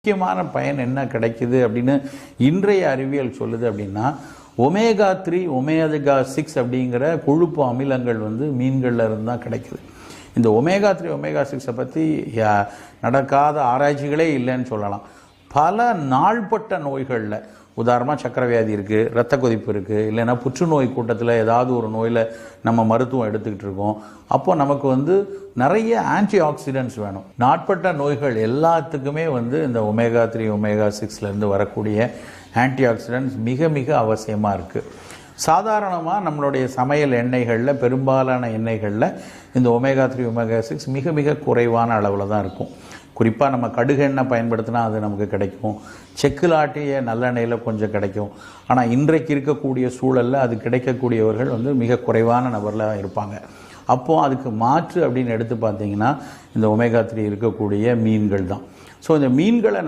முக்கியமான பயன் என்ன கிடைக்குது அப்படின்னு இன்றைய அறிவியல் சொல்லுது அப்படின்னா, ஒமேகா 3 ஒமேகா 6 அப்படிங்கிற கொழுப்பு அமிலங்கள் மீன்கள்ல இருந்து தான் கிடைக்குது. இந்த ஒமேகா 3 ஒமேகா 6 பற்றி நடக்காத ஆராய்ச்சிகளே இல்லைன்னு சொல்லலாம். பல நாள்பட்ட நோய்களில், உதாரணமாக சக்கரை வியாதி இருக்குது, இரத்த கொதிப்பு இருக்குது, இல்லைன்னா புற்றுநோய் கூட்டத்தில் ஏதாவது ஒரு நோயில் நம்ம மருத்துவம் எடுத்துக்கிட்டு இருக்கோம். அப்போ நமக்கு நிறைய ஆன்டி ஆக்சிடென்ட்ஸ் வேணும். நாட்பட்ட நோய்கள் எல்லாத்துக்குமே இந்த ஒமேகா 3 ஒமேகா 6லேருந்து வரக்கூடிய ஆன்டி ஆக்சிடென்ட்ஸ் மிக மிக அவசியமாக இருக்குது. சாதாரணமாக நம்மளுடைய சமையல் எண்ணெய்களில், பெரும்பாலான எண்ணெய்களில் இந்த ஒமேகா 3 ஒமேகா 6 மிக மிக குறைவான அளவில் தான் இருக்கும். குறிப்பாக நம்ம கடுகு எண்ணெய் பயன்படுத்தினா அது நமக்கு கிடைக்கும். செக்கில் ஆட்டிய நல்லெண்ணெயில் கொஞ்சம் கிடைக்கும். ஆனால் இன்றைக்கு இருக்கக்கூடிய சூழலில் அது கிடைக்கக்கூடியவர்கள் மிக குறைவான நபரில் இருப்பாங்க. அப்போது அதுக்கு மாற்று அப்படின்னு எடுத்து பார்த்தீங்கன்னா இந்த ஒமேகா 3 இருக்கக்கூடிய மீன்கள் தான். ஸோ இந்த மீன்களை நம்ம